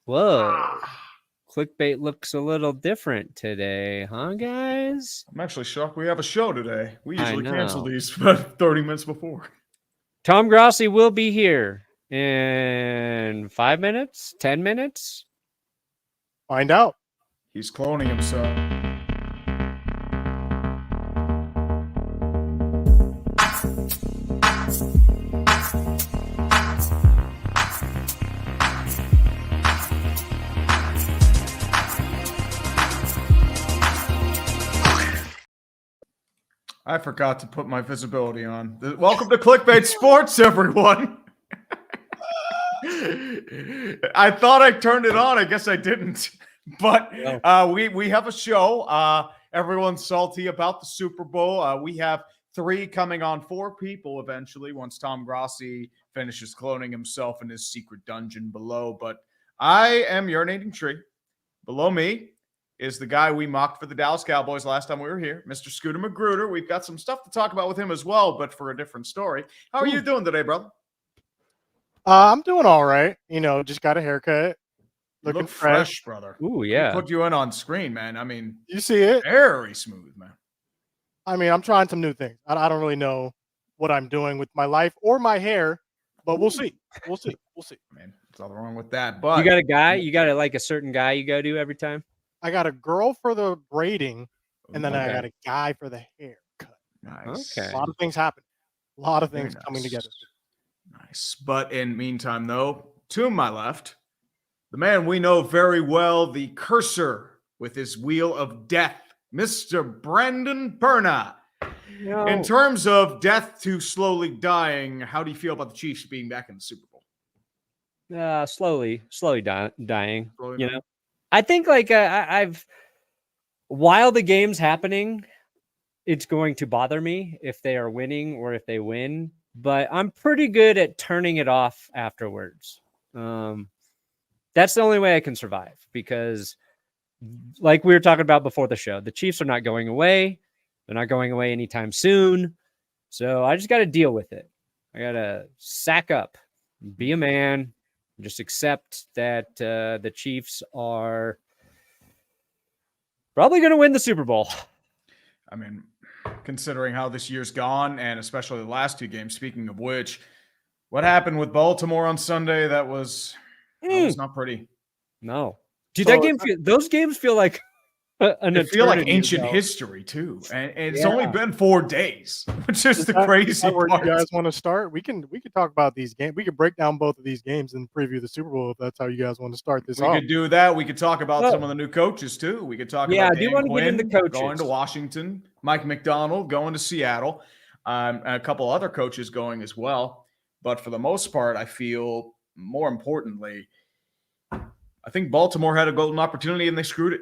Whoa. Clickbait looks a little different today, huh, guys? I'm actually shocked we have a show today. We I usually cancel know. these about 30 minutes before. Tom Grossi will be here in 5 minutes, 10 minutes. Find out. He's cloning himself. I forgot to put my visibility on. Welcome to Clickbait Sports, everyone. I thought I turned it on. I guess I didn't. But we have a show. Everyone's salty about the Super Bowl. We have 3 coming on 4 people eventually once Tom Grossi finishes cloning himself in his secret dungeon below. But I am urinating tree. Below me is the guy we mocked for the Dallas Cowboys last time we were here, Mr. Scooter Magruder. We've got some stuff to talk about with him as well, but for a different story. How are you doing today, brother? I'm doing all right. Just got a haircut. Looking look fresh, brother. Ooh, yeah. We put you in on screen, man. I mean, you see it? Very smooth, man. I mean, I'm trying some new things. I don't really know what I'm doing with my life or my hair, but we'll see. We'll see. Man, there's nothing wrong with that. But you got a guy? You got a certain guy you go to every time? I got a girl for the braiding, and then I got a guy for the haircut. Nice. Okay. A lot of things happen. A lot of things coming together. Nice. But in meantime, though, to my left, the man we know very well, the cursor with his wheel of death, Mr. Brandon Perna. No. In terms of death to slowly dying, how do you feel about the Chiefs being back in the Super Bowl? Slowly dying. Slowly dying. I think I've while the game's happening, it's going to bother me if they are winning or if they win, but I'm pretty good at turning it off afterwards. That's the only way I can survive because like we were talking about before the show, the Chiefs are not going away. They're not going away anytime soon. So I just got to deal with it. I got to sack up, be a man, just accept that the Chiefs are probably going to win the Super Bowl. I mean, considering how this year's gone, and especially the last 2 games, speaking of which, what happened with Baltimore on Sunday, that was not pretty. No. Dude, those games feel like It feel like ancient history too, and it's only been 4 days, which is the crazy part. You guys want to start? We can talk about these games. We could break down both of these games and preview the Super Bowl if that's how you guys want to start this. We could do that. We could talk about some of the new coaches too. We could talk about Dan Quinn going to Washington, Mike McDonald going to Seattle, and a couple other coaches going as well. But for the most part, I feel more importantly, I think Baltimore had a golden opportunity and they screwed it.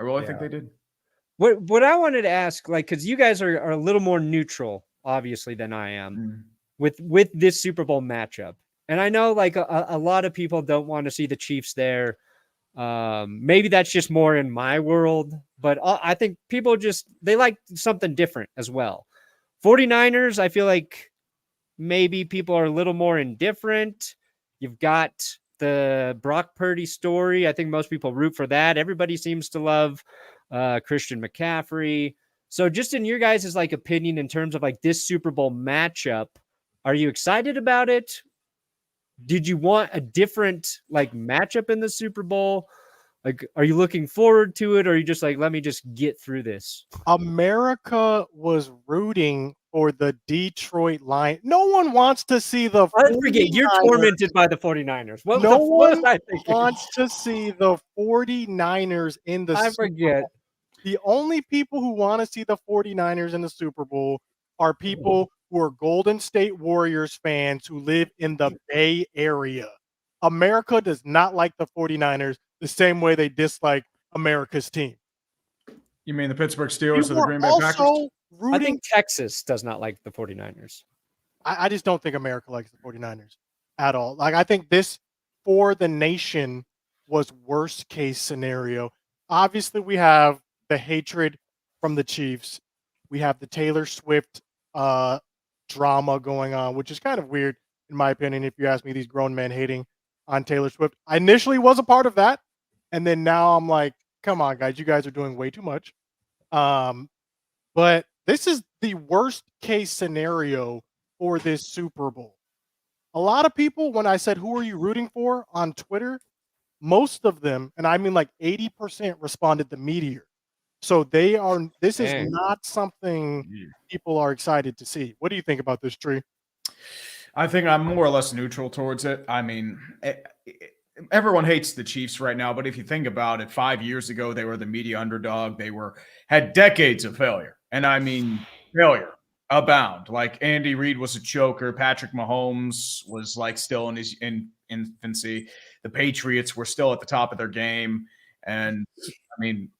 I really think they did. What I wanted to ask, because you guys are a little more neutral, obviously, than I am with this Super Bowl matchup. And I know a lot of people don't want to see the Chiefs there. Maybe that's just more in my world, but I think people they like something different as well. 49ers, I feel like maybe people are a little more indifferent. You've got the Brock Purdy story. I think most people root for that. Everybody seems to love Christian McCaffrey. So just in your guys' opinion in terms of this Super Bowl matchup, are you excited about it? Did you want a different matchup in the Super Bowl? Are you looking forward to it? Or are you just let me just get through this? America was rooting for the Detroit Lions. No one wants to see the 49ers. I forget, you're tormented by the 49ers. No one wants to see the 49ers in the Super Bowl. The only people who want to see the 49ers in the Super Bowl are people who are Golden State Warriors fans who live in the Bay Area. America does not like the 49ers the same way they dislike America's team. You mean the Pittsburgh Steelers or the Green Bay Packers? I think Texas does not like the 49ers. I just don't think America likes the 49ers at all. I think this for the nation was worst case scenario. Obviously, we have the hatred from the Chiefs. We have the Taylor Swift drama going on, which is kind of weird, in my opinion, if you ask me, these grown men hating on Taylor Swift. I initially was a part of that, and then now I'm like, come on, guys, you guys are doing way too much. But this is the worst case scenario for this Super Bowl. A lot of people, when I said, who are you rooting for on Twitter, most of them, and I mean like 80% responded the Meteor. So this is not something people are excited to see. What do you think about this, Tree? I think I'm more or less neutral towards it. I mean, everyone hates the Chiefs right now, but if you think about it, 5 years ago, they were the media underdog. They had decades of failure. And I mean, failure abound. Like Andy Reid was a choker. Patrick Mahomes was like still in his infancy. The Patriots were still at the top of their game. And I mean,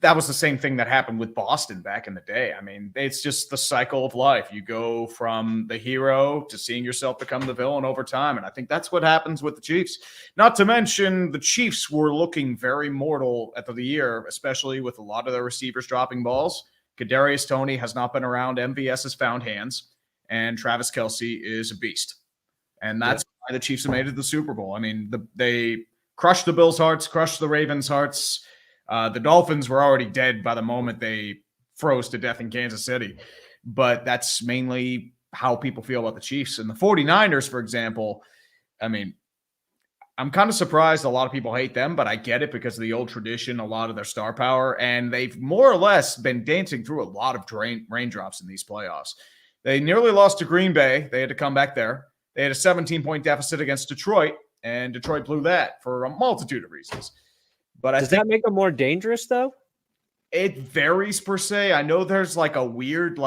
that was the same thing that happened with Boston back in the day. I mean, it's just the cycle of life. You go from the hero to seeing yourself become the villain over time. And I think that's what happens with the Chiefs. Not to mention the Chiefs were looking very mortal at the year, especially with a lot of their receivers dropping balls. Kadarius Toney has not been around. MVS has found hands. And Travis Kelce is a beast. And that's why the Chiefs have made it to the Super Bowl. I mean, they crushed the Bills' hearts, crushed the Ravens' hearts. The Dolphins were already dead by the moment they froze to death in Kansas City. But that's mainly how people feel about the Chiefs. And the 49ers, for example, I mean, I'm kind of surprised a lot of people hate them, but I get it because of the old tradition, a lot of their star power. And they've more or less been dancing through a lot of raindrops in these playoffs. They nearly lost to Green Bay. They had to come back there. They had a 17-point deficit against Detroit, and Detroit blew that for a multitude of reasons. But does that make them more dangerous, though? It varies per se. I know there's like a weird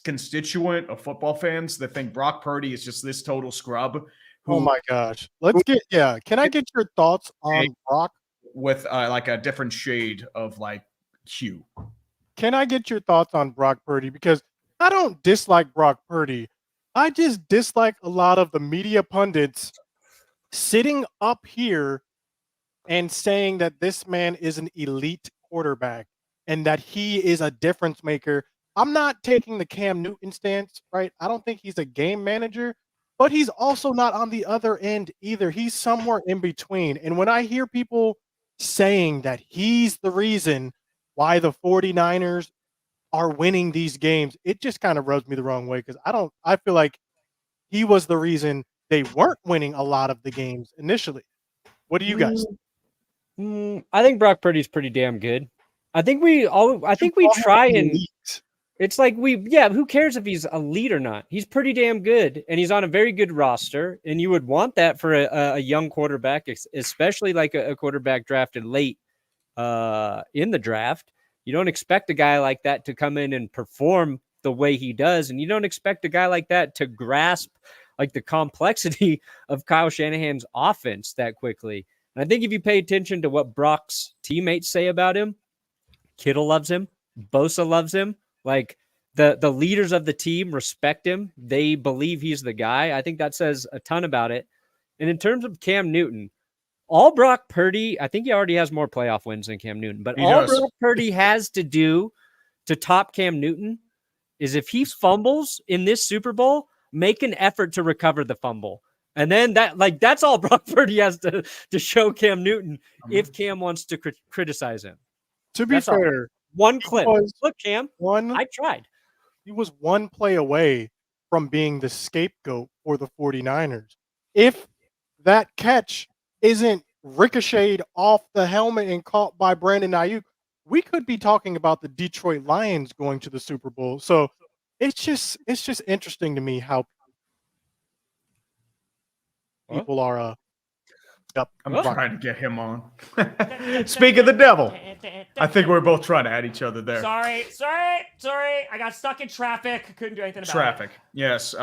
constituent of football fans that think Brock Purdy is just this total scrub. Oh my gosh. Can I get your thoughts on Brock? With like a different shade of like hue. Can I get your thoughts on Brock Purdy? Because I don't dislike Brock Purdy. I just dislike a lot of the media pundits sitting up here and saying that this man is an elite quarterback and that he is a difference maker. I'm not taking the Cam Newton stance, right? I don't think he's a game manager, but he's also not on the other end either. He's somewhere in between. And when I hear people saying that he's the reason why the 49ers are winning these games, it just kind of rubs me the wrong way because I feel like he was the reason they weren't winning a lot of the games initially. What do you guys think? I think Brock Purdy's pretty damn good. I think we try and it's like who cares if he's elite or not? He's pretty damn good, and he's on a very good roster, and you would want that for a young quarterback, especially like a quarterback drafted late in the draft. You don't expect a guy like that to come in and perform the way he does, and you don't expect a guy like that to grasp like the complexity of Kyle Shanahan's offense that quickly. And I think if you pay attention to what Brock's teammates say about him, Kittle loves him, Bosa loves him. Like the leaders of the team respect him. They believe he's the guy. I think that says a ton about it. And in terms of Cam Newton, all Brock Purdy, I think he already has more playoff wins than Cam Newton, but Brock Purdy has to do to top Cam Newton is if he fumbles in this Super Bowl, make an effort to recover the fumble. And then that's all Brock Purdy has to show Cam Newton if Cam wants to criticize him. To be fair, one clip. Look, Cam, I tried. He was one play away from being the scapegoat for the 49ers. If that catch isn't ricocheted off the helmet and caught by Brandon Ayuk, we could be talking about the Detroit Lions going to the Super Bowl. So it's just interesting to me how people are I'm trying to get him on. Speak of the devil. I think we're both trying to add each other there. Sorry. I got stuck in traffic. Couldn't do anything about it. Traffic. Yes.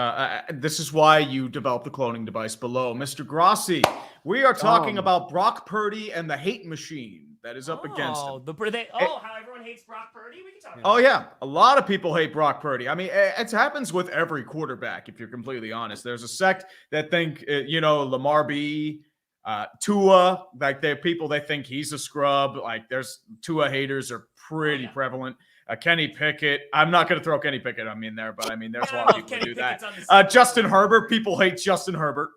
This is why you developed the cloning device below. Mr. Grossi, we are talking about Brock Purdy and the hate machine that is up against him. How everyone hates Brock Purdy? We can talk about Oh, yeah. A lot of people hate Brock Purdy. I mean, it happens with every quarterback, if you're completely honest. There's a sect that think, Lamar B., Tua, like they think he's a scrub. Like there's Tua haters are pretty prevalent. Kenny Pickett. I'm not going to throw Kenny Pickett there, but I mean, there's a lot of people who do that. Justin Herbert. People hate Justin Herbert.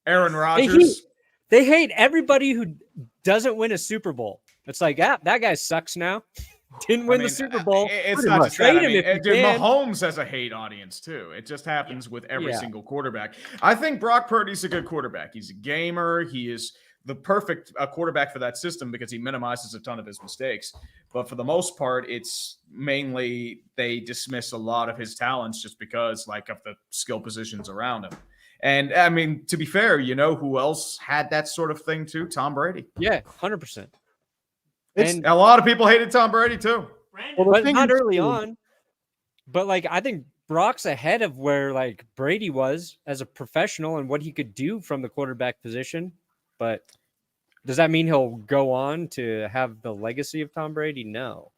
Aaron Rodgers. They hate everybody who doesn't win a Super Bowl. It's like, that guy sucks now. Didn't win the Super Bowl. It's not just that. Dude, can. Mahomes has a hate audience too. It just happens with every single quarterback. I think Brock Purdy's a good quarterback. He's a gamer. He is the perfect quarterback for that system because he minimizes a ton of his mistakes. But for the most part, it's mainly they dismiss a lot of his talents just because like of the skill positions around him. And I mean, to be fair, you know who else had that sort of thing too? Tom Brady. Yeah, 100%. And a lot of people hated Tom Brady too. Well, but not early on. But like, I think Brock's ahead of where like Brady was as a professional and what he could do from the quarterback position. But does that mean he'll go on to have the legacy of Tom Brady? No.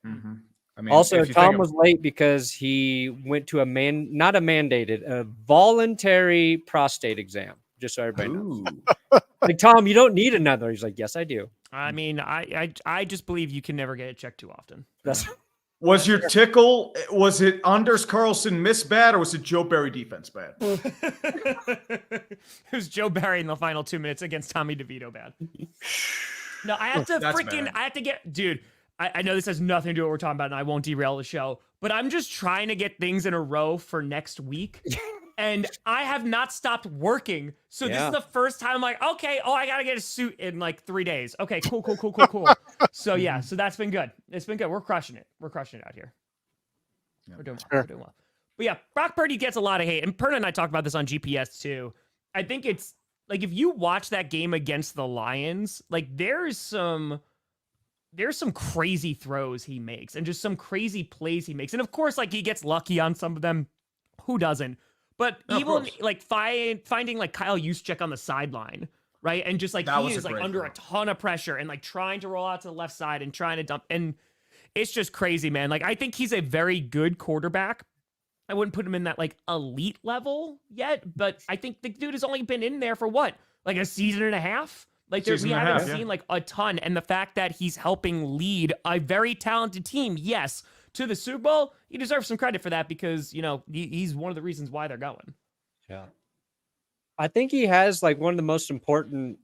Mm-hmm. I mean, also, Tom was late because he went to not a mandated, a voluntary prostate exam. Just so everybody knows. Like, Tom, you don't need another. He's like, yes, I do. I mean, I just believe you can never get it checked too often. Was your tickle, was it Anders Carlson miss bad or was it Joe Barry defense bad? It was Joe Barry in the final 2 minutes against Tommy DeVito bad. No, I have to dude, I know this has nothing to do with what we're talking about and I won't derail the show, but I'm just trying to get things in a row for next week. And I have not stopped working. So this is the first time I'm like, okay, I got to get a suit in like 3 days. Okay, cool. So yeah, so that's been good. It's been good. We're crushing it. We're crushing it out here. Yeah. We're doing well. But yeah, Brock Purdy gets a lot of hate. And Purdy and I talked about this on GPS too. I think it's like, if you watch that game against the Lions, like there's some crazy throws he makes and just some crazy plays he makes. And of course, like he gets lucky on some of them. Who doesn't? But even like finding like Kyle Juszczyk on the sideline, right? And just like he is like under a ton of pressure and like trying to roll out to the left side and trying to dump. And it's just crazy, man. Like I think he's a very good quarterback. I wouldn't put him in that like elite level yet, but I think the dude has only been in there for what? Like a season and a half? Like we haven't seen like a ton. And the fact that he's helping lead a very talented team, yes, to the Super Bowl, he deserves some credit for that because, you know, he's one of the reasons why they're going. Yeah. I think he has like one of the most important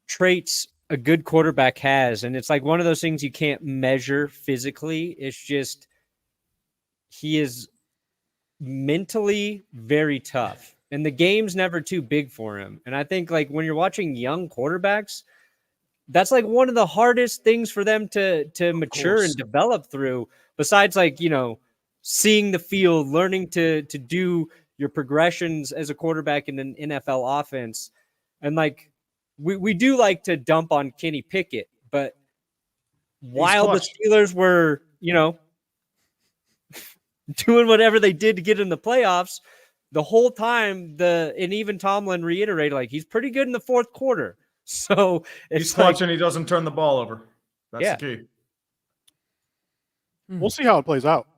traits a good quarterback has. And it's like one of those things you can't measure physically. It's just, he is mentally very tough and the game's never too big for him. And I think like when you're watching young quarterbacks, that's like one of the hardest things for them to mature and develop through, besides like, you know, seeing the field, learning to do your progressions as a quarterback in an NFL offense. And like, we do like to dump on Kenny Pickett, but while the Steelers were, you know, doing whatever they did to get in the playoffs, the whole time and even Tomlin reiterated, like, he's pretty good in the fourth quarter. So he's clutch and he doesn't turn the ball over. That's the key. We'll see how it plays out.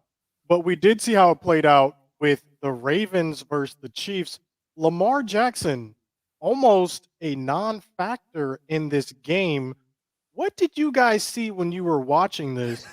But we did see how it played out with the Ravens versus the Chiefs. Lamar Jackson, almost a non-factor in this game. What did you guys see when you were watching this?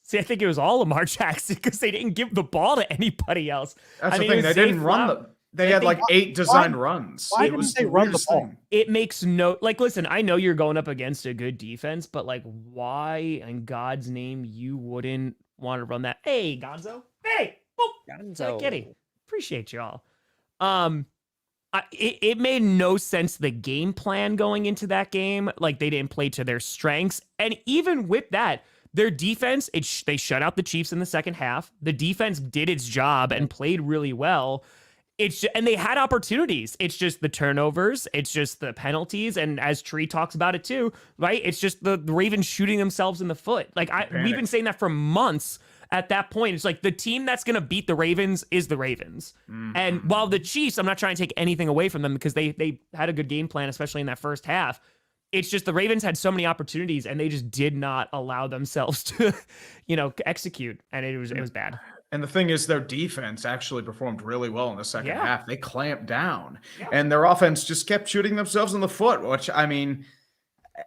See, I think it was all Lamar Jackson because they didn't give the ball to anybody else. That's the thing. They didn't run them. They had like 8 designed runs. Why didn't they run the ball? It makes listen, I know you're going up against a good defense, but like, why in God's name you wouldn't want to run that? Hey, Gonzo. Hey, Gonzo. Kitty. Appreciate y'all. It made no sense, the game plan going into that game. Like, they didn't play to their strengths. And even with that, their defense, they shut out the Chiefs in the second half. The defense did its job and played really well. And they had opportunities. It's just the turnovers. It's just the penalties. And as Tree talks about it too, right? It's just the Ravens shooting themselves in the foot. Like we've been saying that for months at that point. It's like the team that's going to beat the Ravens is the Ravens. Mm-hmm. And while the Chiefs, I'm not trying to take anything away from them because they had a good game plan, especially in that first half. It's just the Ravens had so many opportunities and they just did not allow themselves to, execute. And it was bad. And the thing is, their defense actually performed really well in the second half. They clamped down, and their offense just kept shooting themselves in the foot, which, I mean,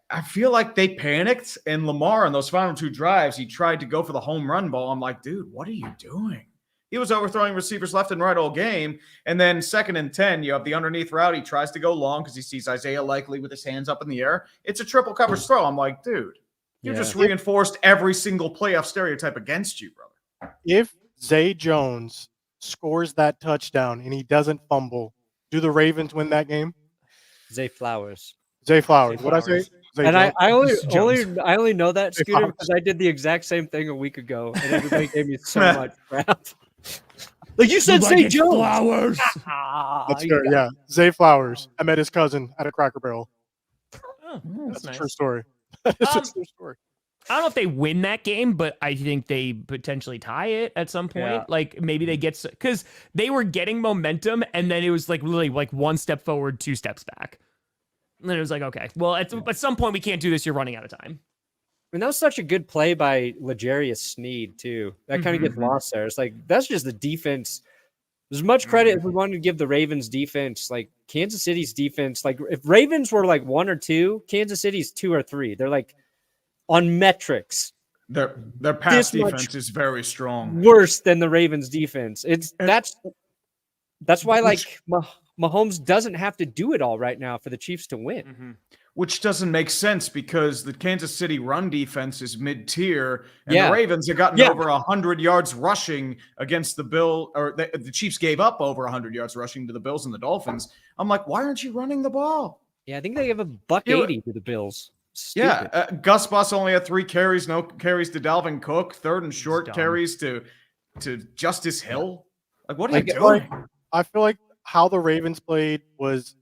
I feel like they panicked. And Lamar, in those final 2 drives, he tried to go for the home run ball. I'm like, dude, what are you doing? He was overthrowing receivers left and right all game. And then 2nd and 10, you have the underneath route. He tries to go long because he sees Isaiah Likely with his hands up in the air. It's a triple coverage throw. I'm like, dude, you just reinforced every single playoff stereotype against you, brother. If Zay Jones scores that touchdown and he doesn't fumble, do the Ravens win that game? Zay Flowers. Zay Flowers. What I say? Zay And Jones? I only know that, Scooter, because I did the exact same thing a week ago, and everybody gave me so much crap. Like you said, Zay Jones. Flowers. That's fair. Yeah, Zay Flowers. I met his cousin at a Cracker Barrel. Oh, That's nice. a true story. It's a true story. I don't know if they win that game, but I think they potentially tie it at some point. Yeah. Like maybe they get, because they were getting momentum, and then it was like really like 1 step forward, 2 steps back. And then it was like, okay, well, at some point we can't do this. You're running out of time. And that was such a good play by L'Jarius Sneed, too. That kind of gets lost there. It's like, that's just the defense. As much credit if we wanted to give the Ravens defense, like Kansas City's defense, like if Ravens were like 1 or 2, Kansas City's 2 or 3. They're like on metrics. Their pass defense is very strong. Worse than the Ravens defense. That's why like Mahomes doesn't have to do it all right now for the Chiefs to win. Which doesn't make sense because the Kansas City run defense is mid-tier, and the Ravens have gotten over 100 yards rushing against the the Chiefs gave up over 100 yards rushing to the Bills and the Dolphins. I'm like, why aren't you running the ball? Yeah, I think they have $180 to the Bills. Stupid. Yeah, Gus Bus only had 3 carries, no carries to Dalvin Cook, 3rd and short carries to Justice Hill. Like, what are you doing? I feel like how the Ravens played was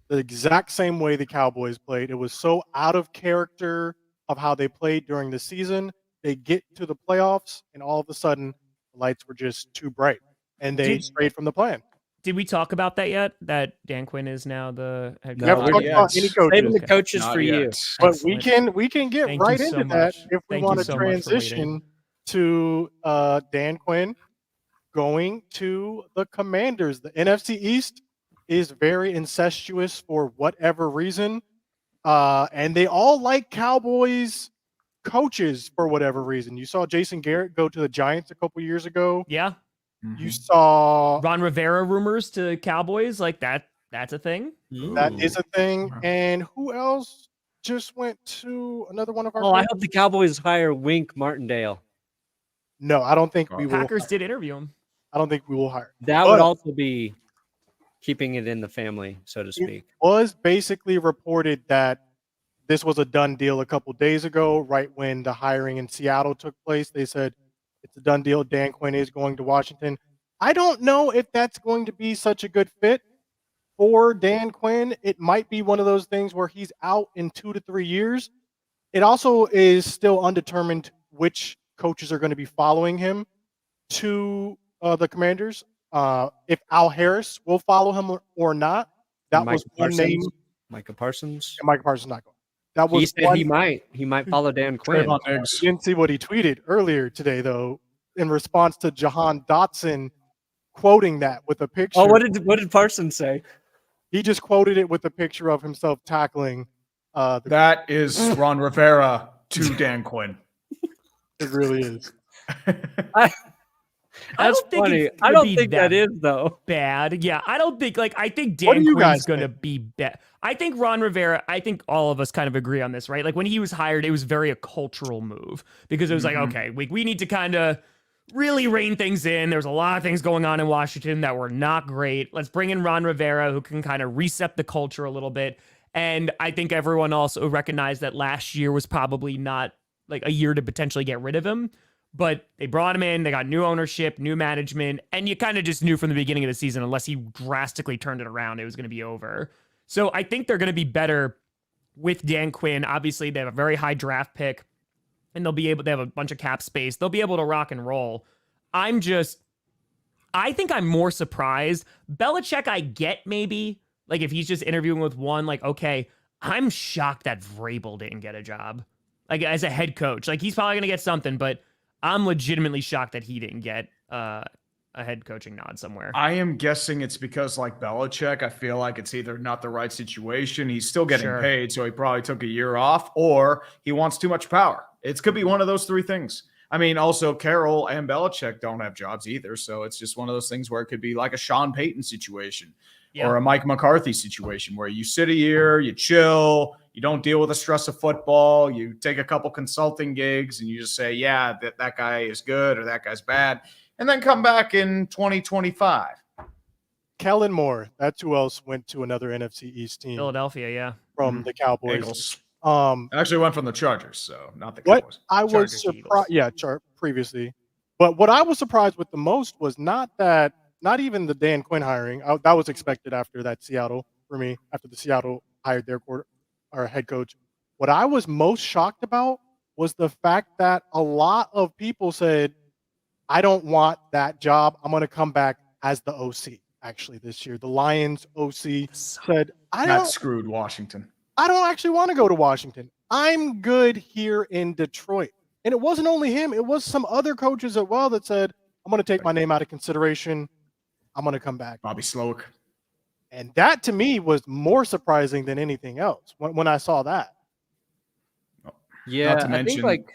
the exact same way the Cowboys played. It was so out of character of how they played during the season. They get to the playoffs, and all of a sudden, the lights were just too bright, and they strayed from the plan. Did we talk about that yet? That Dan Quinn is now the head coach? Never talked about any coaches. Saving the coaches Not for yet. you. But we can get Thank right you so into that much. if we Thank want you to so much for transition to Dan Quinn going to the Commanders. The NFC East is very incestuous for whatever reason. And they all like Cowboys coaches for whatever reason. You saw Jason Garrett go to the Giants a couple years ago. Yeah. You saw Ron Rivera rumors to Cowboys, like that's a thing. that is a thing. And who else just went to another one of our I hope the Cowboys hire Wink Martindale. No, I don't think we will. Packers did interview him. I don't think we will hire. That would also be keeping it in the family, so to speak. It was basically reported that this was a done deal a couple days ago, right when the hiring in Seattle took place. They said it's a done deal. Dan Quinn is going to Washington. I don't know if that's going to be such a good fit for Dan Quinn. It might be one of those things where he's out in 2 to 3 years. It also is still undetermined which coaches are going to be following him to the Commanders. If Al Harris will follow him or not, that was one name. Micah Parsons. Micah Parsons not going. That was He said he might follow Dan Quinn. You didn't see what he tweeted earlier today, though, in response to Jahan Dotson quoting that with a picture. Oh, what did Parsons say? He just quoted it with a picture of himself tackling. That is Ron Rivera to Dan Quinn. It really is. That's funny. I don't think that is though bad. Yeah, I don't think I think What do Dan you Quinn's guys going to think? be bad. I think Ron Rivera. I think all of us kind of agree on this, right? Like when he was hired, it was very a cultural move because it was like, okay, we need to kind of really rein things in. There's a lot of things going on in Washington that were not great. Let's bring in Ron Rivera, who can kind of reset the culture a little bit. And I think everyone also recognized that last year was probably not like a year to potentially get rid of him. But they brought him in, they got new ownership, new management, and you kind of just knew from the beginning of the season, unless he drastically turned it around, it was going to be over. So I think they're going to be better with Dan Quinn. Obviously, they have a very high draft pick, and they have a bunch of cap space. They'll be able to rock and roll. I think I'm more surprised. Belichick, I get maybe, like if he's just interviewing with one, like, okay, I'm shocked that Vrabel didn't get a job, like as a head coach. Like he's probably going to get something, but I'm legitimately shocked that he didn't get a head coaching nod somewhere. I am guessing it's because, like Belichick, I feel like it's either not the right situation. He's still getting paid, so he probably took a year off, or he wants too much power. It could be one of those 3 things. I mean, also Carroll and Belichick don't have jobs either. So it's just one of those things where it could be like a Sean Payton situation or a Mike McCarthy situation where you sit a year, you chill, you don't deal with the stress of football, you take a couple consulting gigs and you just say, yeah, that guy is good or that guy's bad, and then come back in 2025. Kellen Moore, that's who else went to another NFC East team. Philadelphia, from the Cowboys. Eagles. Actually went from the Chargers, so not the What Cowboys. I was surprised, previously. But what I was surprised with the most was not even the Dan Quinn hiring. That was expected after that Seattle, for me, after the Seattle hired their head coach. What I was most shocked about was the fact that a lot of people said, I don't want that job. I'm going to come back as the OC. Actually, this year, the Lions OC said, That screwed Washington. I don't actually want to go to Washington. I'm good here in Detroit. And it wasn't only him. It was some other coaches as well that said, I'm going to take my name out of consideration. I'm going to come back. Bobby Slowick. And that, to me, was more surprising than anything else when I saw that. Yeah, Not to mention, I think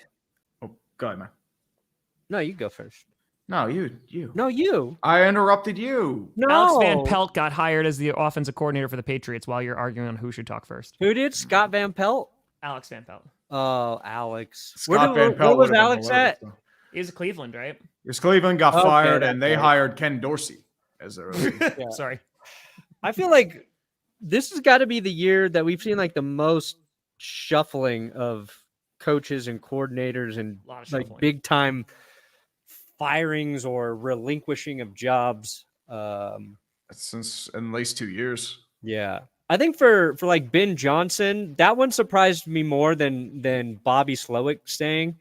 go ahead, man. No, you go first. No, you. No, you. I interrupted you. No. Alex Van Pelt got hired as the offensive coordinator for the Patriots while you're arguing on who should talk first. Who did? Scott Van Pelt? Alex Van Pelt. Oh, Alex. Scott Van Pelt. Where was Alex at? He was Cleveland, right? Because Cleveland got fired and they hired Ken Dorsey as their Sorry. I feel like this has got to be the year that we've seen like the most shuffling of coaches and coordinators and like big time firings or relinquishing of jobs. Since at least 2 years. Yeah. I think for like Ben Johnson, that one surprised me more than Bobby Slowick staying.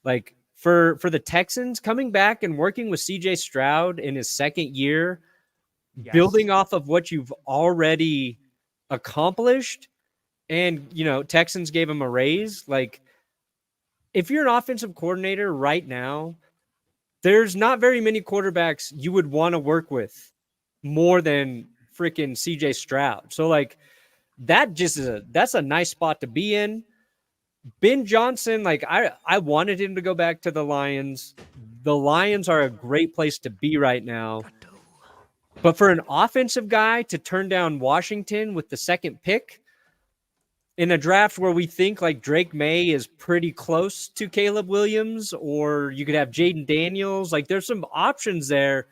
Like for the Texans coming back and working with CJ Stroud in his second year, building off of what you've already accomplished, and Texans gave him a raise. Like, if you're an offensive coordinator right now, there's not very many quarterbacks you would want to work with more than freaking CJ Stroud. So like that's a nice spot to be in. Ben Johnson, like I wanted him to go back to the Lions. The Lions are a great place to be right now. But for an offensive guy to turn down Washington with the second pick in a draft where we think like Drake May is pretty close to Caleb Williams, or you could have Jaden Daniels, like there's some options there.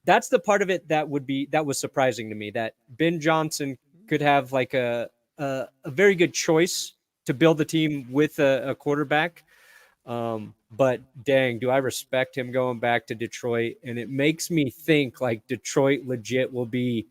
That's the part of it that was surprising to me, that Ben Johnson could have like a very good choice to build the team with a quarterback. But dang, do I respect him going back to Detroit. And it makes me think like Detroit legit will be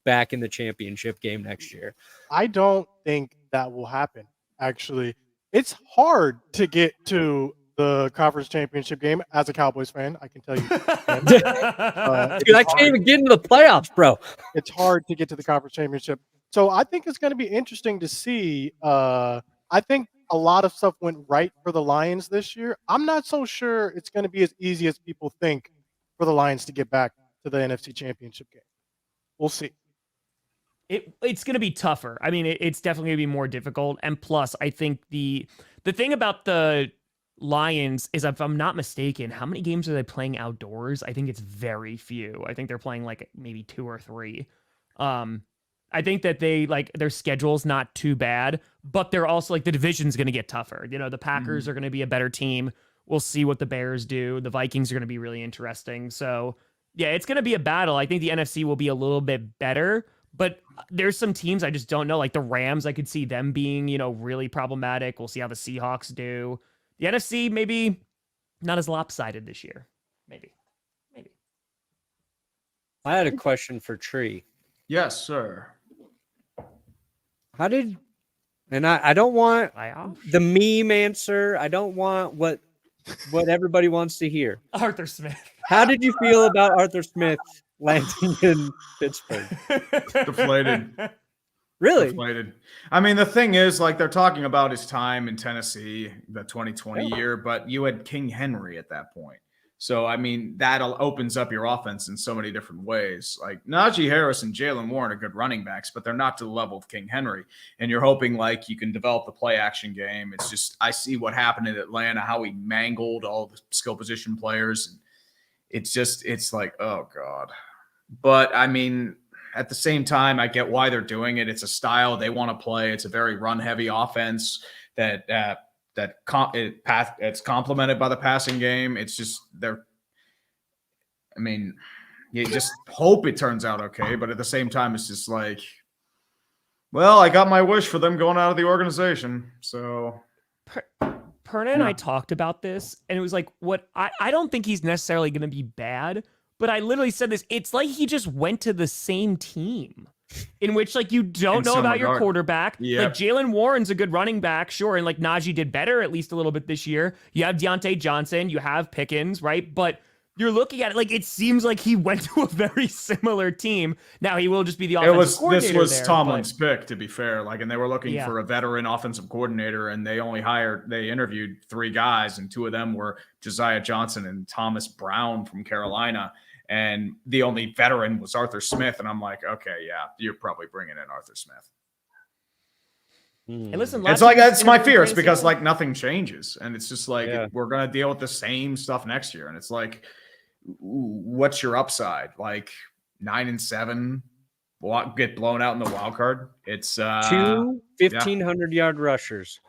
back in the championship game next year. I don't think that will happen. Actually, it's hard to get to the conference championship game as a Cowboys fan. I can tell you. Dude, I can't even get into the playoffs, bro. It's hard to get to the conference championship. So I think it's going to be interesting to see. I think a lot of stuff went right for the Lions this year. I'm not so sure it's going to be as easy as people think for the Lions to get back to the NFC Championship game. We'll see. It's going to be tougher. I mean, it's definitely going to be more difficult. And plus, I think the thing about the Lions is, if I'm not mistaken, how many games are they playing outdoors? I think it's very few. I think they're playing like maybe 2 or 3. I think that their schedule's not too bad, but they're also like the division's going to get tougher. The Packers are going to be a better team. We'll see what the Bears do. The Vikings are going to be really interesting. So yeah, it's going to be a battle. I think the NFC will be a little bit better, but there's some teams I just don't know. Like the Rams, I could see them being, really problematic. We'll see how the Seahawks do. The NFC, maybe not as lopsided this year. Maybe. I had a question for Tree. Yes, sir. How did, and I don't want the meme answer. I don't want what everybody wants to hear. Arthur Smith. How did you feel about Arthur Smith landing in Pittsburgh? Deflated. Really? Deflated. I mean, the thing is, like, they're talking about his time in Tennessee, the 2020 year, but you had King Henry at that point. So, I mean, that opens up your offense in so many different ways. Like Najee Harris and Jalen Warren are good running backs, but they're not to the level of King Henry. And you're hoping like you can develop the play action game. It's just, I see what happened in Atlanta, how he mangled all the skill position players. And it's like, oh God. But I mean, at the same time, I get why they're doing it. It's a style they want to play. It's a very run heavy offense it's complemented by the passing game. It's just you just hope it turns out okay, but at the same time, it's just like, well, I got my wish for them going out of the organization. So Perna and I talked about this, and it was like, what I don't think he's necessarily going to be bad, but I literally said this. It's like he just went to the same team. In which, like, you don't know about your quarterback. Yep. Like, Jalen Warren's a good running back, sure, and, like, Najee did better at least a little bit this year. You have Deontay Johnson. You have Pickens, right? But you're looking at it, like, it seems like he went to a very similar team. Now, he will just be the offensive coordinator. This was Tomlin's pick, to be fair. Like, and they were looking for a veteran offensive coordinator, and they interviewed 3 guys, and 2 of them were Josiah Johnson and Thomas Brown from Carolina. And the only veteran was Arthur Smith. And I'm like, okay, yeah, you're probably bringing in Arthur Smith. And listen, it's my fear. It's because like nothing changes. And it's just like, we're going to deal with the same stuff next year. And it's like, what's your upside? Like 9-7, get blown out in the wild card. It's 2 1,500-yard rushers.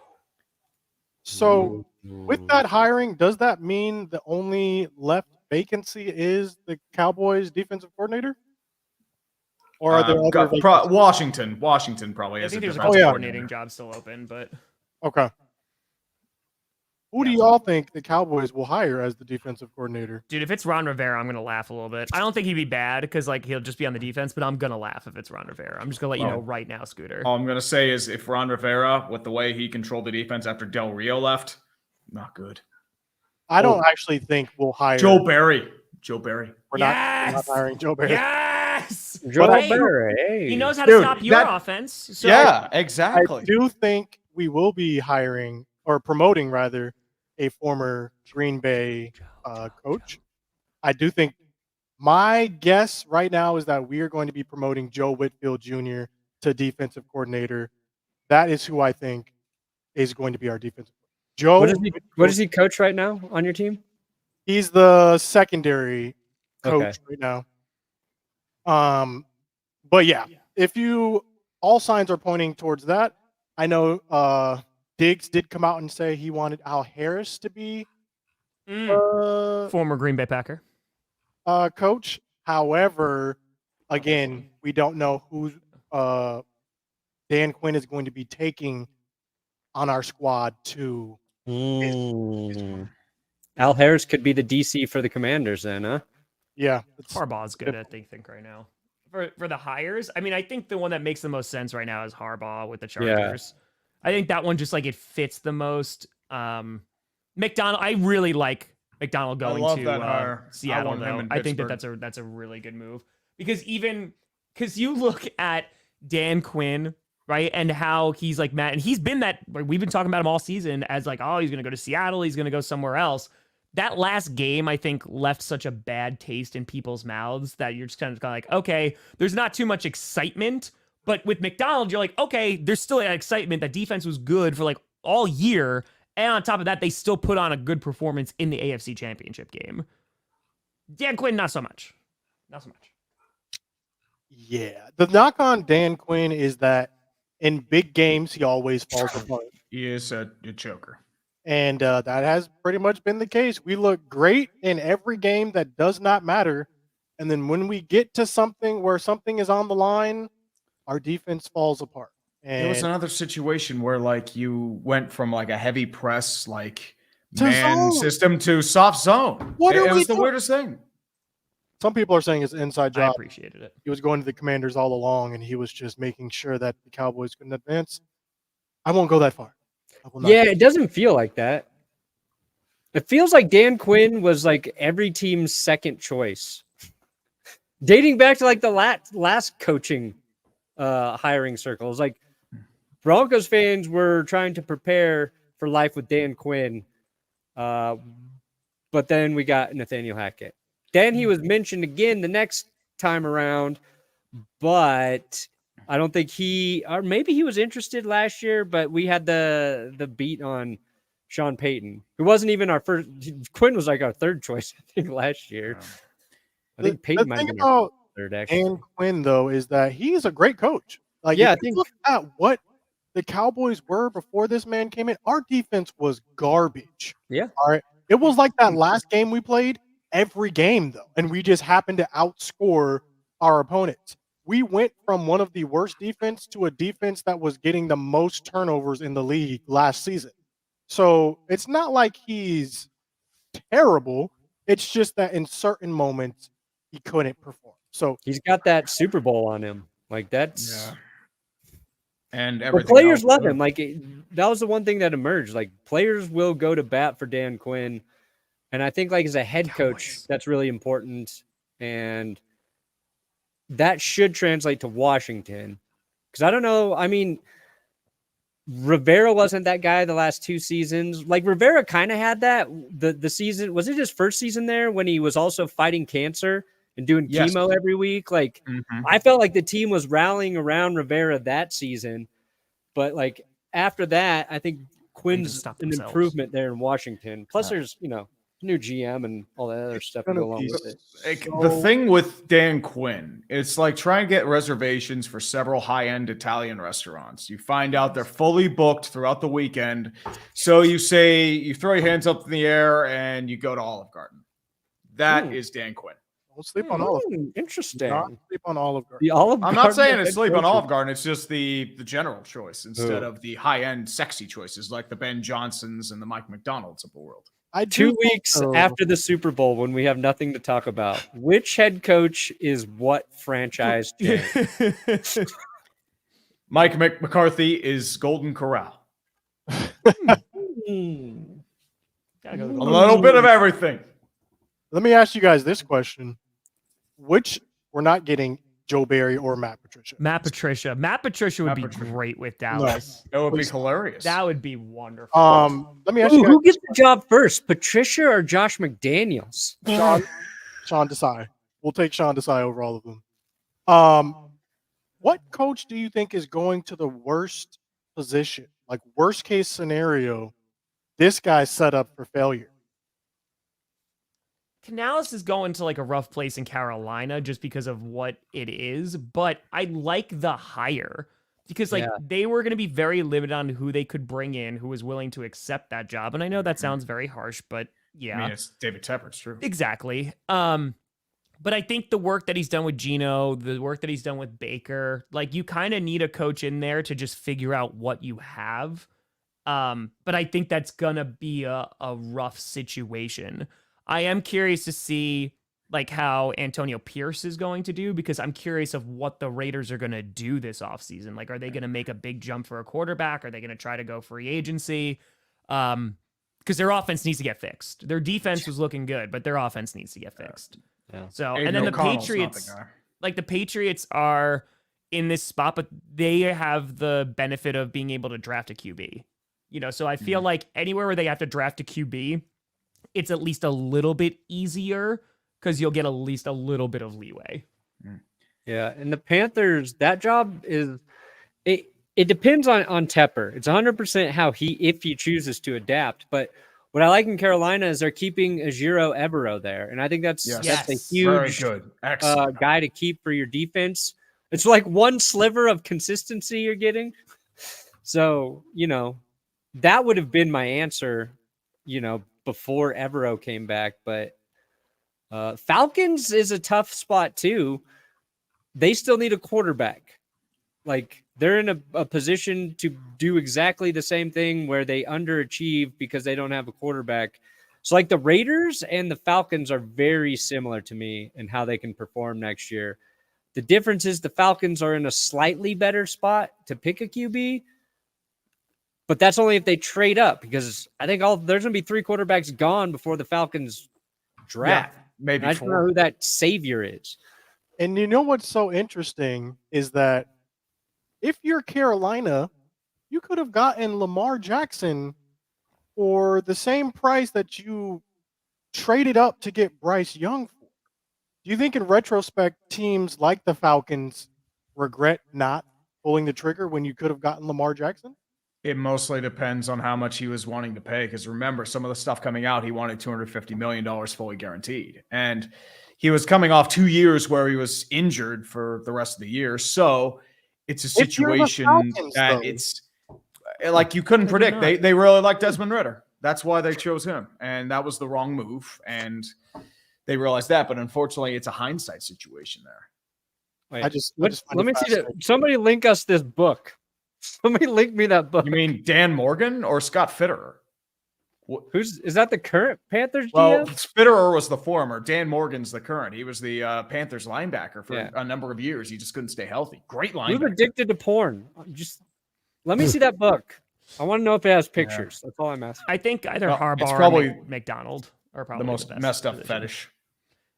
So with that hiring, does that mean the only left vacancy is the Cowboys defensive coordinator? Or are there other Washington probably has I think there's a coordinating job still open, but okay. Who do y'all think the Cowboys will hire as the defensive coordinator? Dude, if it's Ron Rivera, I'm gonna laugh a little bit. I don't think he'd be bad because like he'll just be on the defense, but I'm gonna laugh if it's Ron Rivera. I'm just gonna let you know right now, Scooter. All I'm gonna say is if Ron Rivera, with the way he controlled the defense after Del Rio left, not good. I don't actually think we'll hire Joe Barry. We're not hiring Joe Barry. Yes, Joe Barry. He knows how to stop your offense. So yeah, exactly. I do think we will be hiring or promoting rather a former Green Bay coach. I do think my guess right now is that we are going to be promoting Joe Whitfield Jr. to defensive coordinator. That is who I think is going to be our defensive. Joe, what does he coach right now on your team? He's the secondary coach right now. But yeah, if all signs are pointing towards that. I know Diggs did come out and say he wanted Al Harris to be former Green Bay Packer coach. However, again, we don't know who Dan Quinn is going to be taking on our squad to. Al Harris could be the DC for the Commanders then, huh? Yeah. Harbaugh's good, I think, right now. For the hires, I mean, I think the one that makes the most sense right now is Harbaugh with the Chargers. Yeah. I think that one just like it fits the most. McDonald, I really like McDonald going to Seattle, though. I think that's a really good move. Because you look at Dan Quinn, right? And how he's like Matt, and he's been that, we've been talking about him all season as like, oh, he's going to go to Seattle. He's going to go somewhere else. That last game, I think, left such a bad taste in people's mouths that you're just kind of like, okay, there's not too much excitement. But with McDonald, you're like, okay, there's still that excitement. That defense was good for like all year. And on top of that, they still put on a good performance in the AFC Championship game. Dan Quinn, not so much. Not so much. Yeah. The knock on Dan Quinn is that in big games, he always falls apart. He is a choker. And that has pretty much been the case. We look great in every game that does not matter. And then when we get to something where something is on the line, our defense falls apart. And there was another situation where like you went from like a heavy press, like man system to soft zone. It was the weirdest thing. Some people are saying it's an inside job. I appreciated it. He was going to the Commanders all along, and he was just making sure that the Cowboys couldn't advance. I won't go that far. Yeah, it doesn't feel like that. It feels like Dan Quinn was like every team's second choice. Dating back to like the last coaching hiring circles, like Broncos fans were trying to prepare for life with Dan Quinn. but then we got Nathaniel Hackett. Then he was mentioned again the next time around, but I don't think or maybe he was interested last year, but we had the beat on Sean Payton, who wasn't even our first. Quinn was like our third choice, I think, last year. I think Payton might have been our third, actually. Dan Quinn, though, is that he's a great coach. Like, yeah, if you look at what the Cowboys were before this man came in, our defense was garbage. Yeah. All right. It was like that last game we played every game, though, and we just happened to outscore our opponents. We went from one of the worst defense to a defense that was getting the most turnovers in the league last season. So it's not like he's terrible. It's just that in certain moments he couldn't perform. So he's got that Super Bowl on him. Like that's and everything. Players love him. Like that was the one thing that emerged. Like players will go to bat for Dan Quinn. And I think like as a head coach, that's really important. And that should translate to Washington. Because I don't know. I mean, Rivera wasn't that guy the last 2 seasons. Like Rivera kind of had that the season. Was it his first season there when he was also fighting cancer and doing chemo every week? Like I felt like the team was rallying around Rivera that season. But like after that, I think Quinn's an improvement there in Washington. Plus there's, new GM and all that other stuff to go along with it. The thing with Dan Quinn, it's like trying to get reservations for several high-end Italian restaurants. You find out they're fully booked throughout the weekend. So you throw your hands up in the air and you go to Olive Garden. That is Dan Quinn. Don't sleep on Olive Garden. Interesting. Not sleep on Olive Garden. The Olive Garden. I'm not saying it's sleep on Olive Garden. It's just the general choice instead of the high-end sexy choices like the Ben Johnsons and the Mike McDonalds of the world. 2 weeks after the Super Bowl, when we have nothing to talk about, which head coach is what franchise? Mike McCarthy is Golden Corral. A little bit of everything. Let me ask you guys this question: which we're not getting Joe Barry or Matt Patricia? Matt Patricia would be great with Dallas. That would be hilarious. That would be wonderful. Let me ask you guys, who gets the job first, Patricia or Josh McDaniels? Sean Desai. We'll take Sean Desai over all of them. What coach do you think is going to the worst position, like worst case scenario? This guy's set up for failure. Canales is going to like a rough place in Carolina just because of what it is, but I like the hire because they were going to be very limited on who they could bring in, who was willing to accept that job. And I know that sounds very harsh, but yeah. I mean, it's David Tepper, it's true. Exactly. But I think the work that he's done with Geno, the work that he's done with Baker, like you kind of need a coach in there to just figure out what you have. But I think that's going to be a rough situation. I am curious to see like how Antonio Pierce is going to do because I'm curious of what the Raiders are going to do this offseason. Like, are they going to make a big jump for a quarterback? Are they going to try to go free agency? Because their offense needs to get fixed. Their defense was looking good, but their offense needs to get fixed. Yeah. So, and then the Patriots, like the Patriots are in this spot, but they have the benefit of being able to draft a QB. So I feel like anywhere where they have to draft a QB, it's at least a little bit easier because you'll get at least a little bit of leeway. Yeah, and the Panthers, that job is it depends on Tepper. It's 100% if he chooses to adapt. But what I like in Carolina is they're keeping Ejiro Evero there, and I think that's a huge guy to keep for your defense. It's like one sliver of consistency you're getting. So that would have been my answer. Before Evero came back, but Falcons is a tough spot too. They still need a quarterback. Like they're in a position to do exactly the same thing where they underachieve because they don't have a quarterback. So like the Raiders and the Falcons are very similar to me in how they can perform next year. The difference is the Falcons are in a slightly better spot to pick a QB. But that's only if they trade up because I think there's going to be 3 quarterbacks gone before the Falcons draft. Yeah, maybe I don't know who that savior is. And what's so interesting is that if you're Carolina, you could have gotten Lamar Jackson for the same price that you traded up to get Bryce Young for? Do you think in retrospect, teams like the Falcons regret not pulling the trigger when you could have gotten Lamar Jackson? It mostly depends on how much he was wanting to pay. Because remember, some of the stuff coming out, he wanted $250 million fully guaranteed. And he was coming off 2 years where he was injured for the rest of the year. So it's a situation that it's like you couldn't predict. They really like Desmond Ridder. That's why they chose him. And that was the wrong move. And they realized that. But unfortunately, it's a hindsight situation there. Wait, let me see that. Somebody link us this book. Somebody link me that book. You mean Dan Morgan or Scott Fitterer? Is that the current Panthers GM? Well, Fitterer was the former. Dan Morgan's the current. He was the Panthers linebacker for a number of years. He just couldn't stay healthy. Great linebacker. Who's addicted to porn? Just let me see that book. I want to know if it has pictures. That's all I'm asking. I think either Harbaugh or McDonald are probably the most messed up fetish.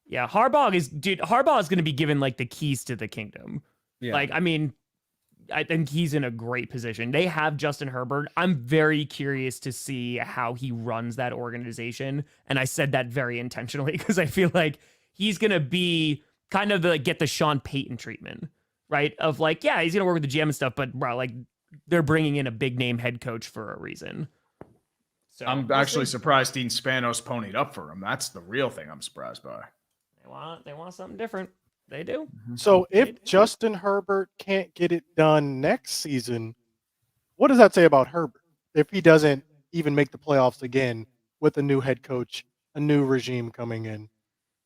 Yeah, Harbaugh is going to be given like the keys to the kingdom. Yeah. Like, I mean, I think he's in a great position. They have Justin Herbert. I'm very curious to see how he runs that organization. And I said that very intentionally because I feel like he's going to be kind of get the Sean Payton treatment, right? Of like, yeah, he's going to work with the GM and stuff, but bro, like they're bringing in a big name head coach for a reason. So I'm actually surprised Dean Spanos ponied up for him. That's the real thing I'm surprised by. They want something different. They do. So if Justin Herbert can't get it done next season, what does that say about Herbert? If he doesn't even make the playoffs again with a new head coach, a new regime coming in?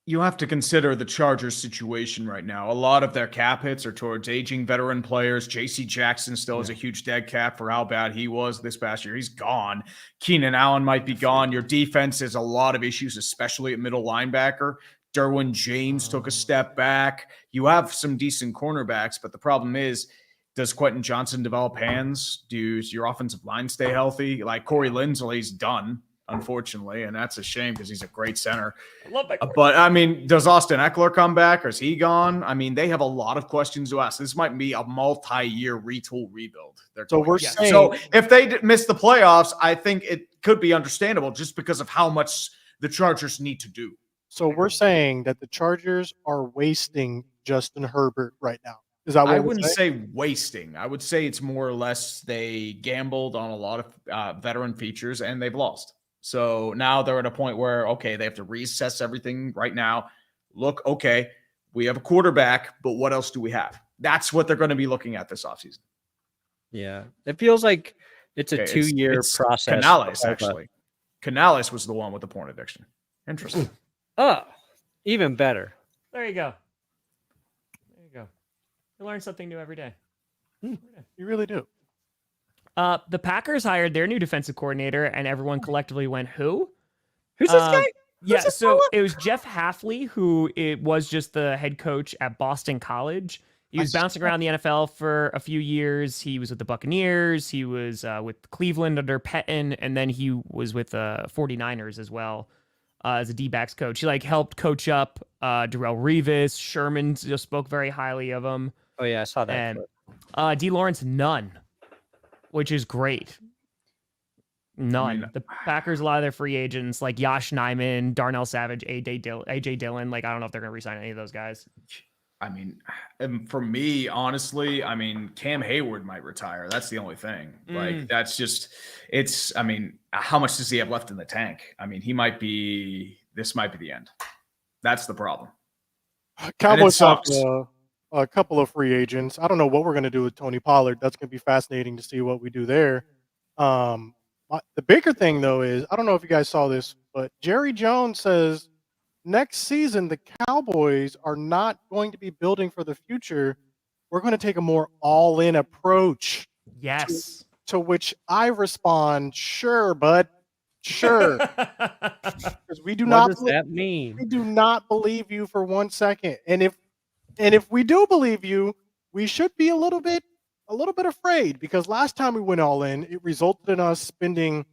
You have to consider the Chargers situation right now. A lot of their cap hits are towards aging veteran players. J.C. Jackson still has a huge dead cap for how bad he was this past year. He's gone. Keenan Allen might be gone. Your defense has a lot of issues, especially at middle linebacker. Derwin James took a step back. You have some decent cornerbacks, but the problem is, does Quentin Johnson develop hands? Does your offensive line stay healthy? Like Corey Linsley's done, unfortunately, and that's a shame because he's a great center. I love that. But, I mean, does Austin Eckler come back or is he gone? I mean, they have a lot of questions to ask. This might be a multi-year retool rebuild. So if they miss the playoffs, I think it could be understandable just because of how much the Chargers need to do. So we're saying that the Chargers are wasting Justin Herbert right now. Is that what I wouldn't say wasting. I would say it's more or less they gambled on a lot of veteran features and they've lost. So now they're at a point where, okay, they have to reassess everything right now. Look, okay, we have a quarterback, but what else do we have? That's what they're going to be looking at this offseason. Yeah. It feels like it's a 2-year process. Canales, actually. Canales was the one with the porn addiction. Interesting. Oh, even better. There you go. You learn something new every day. You really do. The Packers hired their new defensive coordinator, and everyone collectively went, who? Who's this guy? Yeah, so it was Jeff Hafley, who it was just the head coach at Boston College. He was bouncing around the NFL for a few years. He was with the Buccaneers. He was with Cleveland under Pettin, and then he was with the 49ers as well. As a D-backs coach. He helped coach up Darrelle Revis. Sherman just spoke very highly of him. Oh yeah, I saw that. And D. Lawrence, none, which is great. None. The Packers, a lot of their free agents like Yosh Nijman, Darnell Savage, AJ Dillon. I don't know if they're going to re-sign any of those guys. I mean, for me, honestly, I mean, Cam Hayward might retire. That's the only thing. That's just, I mean, how much does he have left in the tank? I mean, this might be the end. That's the problem. Cowboys have a couple of free agents. I don't know what we're going to do with Tony Pollard. That's going to be fascinating to see what we do there. The bigger thing, though, is, I don't know if you guys saw this, but Jerry Jones says, next season, the Cowboys are not going to be building for the future. We're going to take a more all-in approach. Yes. To which I respond, sure, bud. Sure. Because we do what not does that mean? We do not believe you for 1 second. And if we do believe you, we should be a little bit afraid, because last time we went all in, it resulted in us spending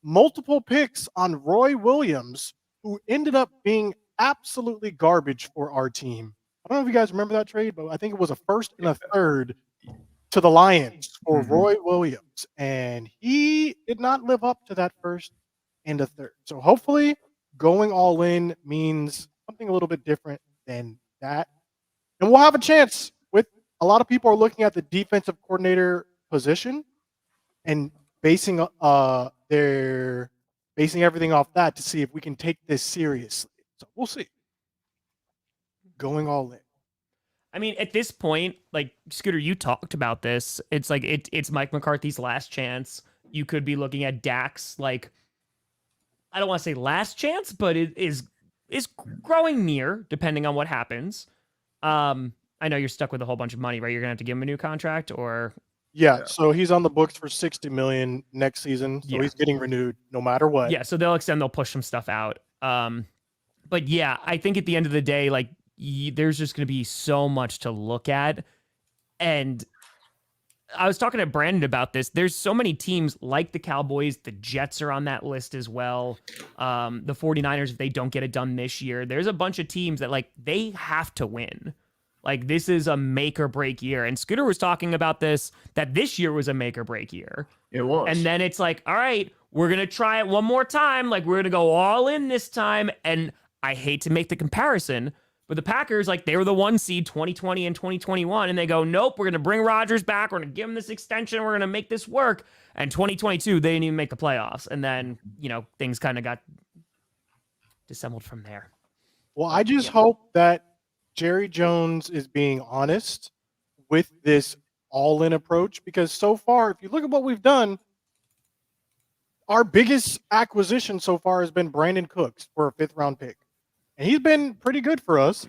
multiple picks on Roy Williams, who ended up being absolutely garbage for our team. I don't know if you guys remember that trade, but I think it was a first and a third to the Lions for Roy Williams. And he did not live up to that first and a third. So hopefully going all in means something a little bit different than that. And we'll have a chance with a lot of people are looking at the defensive coordinator position and basing everything off that to see if we can take this seriously. So we'll see. Going all in. I mean, at this point, like Scooter, you talked about this. It's like it's Mike McCarthy's last chance. You could be looking at Dak's, like, I don't want to say last chance, but it is growing near, depending on what happens. I know you're stuck with a whole bunch of money, right? You're gonna have to give him a new contract, or yeah. So he's on the books for $60 million next season. So he's getting renewed no matter what. Yeah. So they'll push some stuff out. But yeah, I think at the end of the day, like, there's just gonna be so much to look at, and I was talking to Brandon about this. There's so many teams like the Cowboys. The Jets are on that list as well. The 49ers, if they don't get it done this year, there's a bunch of teams that, like, they have to win. Like, this is a make or break year. And Scooter was talking about this, that this year was a make or break year. It was. And then it's like, all right, we're going to try it one more time. Like, we're going to go all in this time. And I hate to make the comparison, but the Packers, like, they were the 1 seed 2020 and 2021. And they go, nope, we're going to bring Rodgers back. We're going to give him this extension. We're going to make this work. And 2022, they didn't even make the playoffs. And then, things kind of got dissembled from there. Well, I just hope that Jerry Jones is being honest with this all-in approach, because so far, if you look at what we've done, our biggest acquisition so far has been Brandon Cooks for a 5th-round pick. And he's been pretty good for us,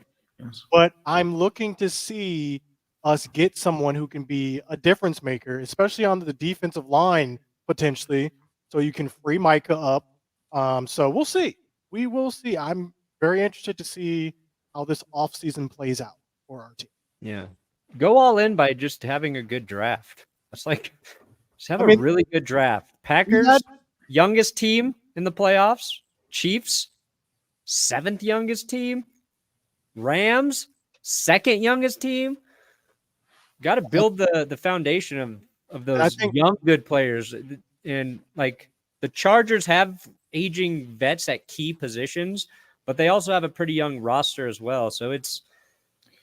but I'm looking to see us get someone who can be a difference maker, especially on the defensive line, potentially, so you can free Micah up. So we'll see. We will see. I'm very interested to see how this offseason plays out for our team. Yeah. Go all in by just having a good draft. It's like, just have a really good draft. Packers, youngest team in the playoffs. Chiefs, 7th youngest team. Rams, 2nd youngest team. Got to build the foundation of those young good players. And like, the Chargers have aging vets at key positions, but they also have a pretty young roster as well. So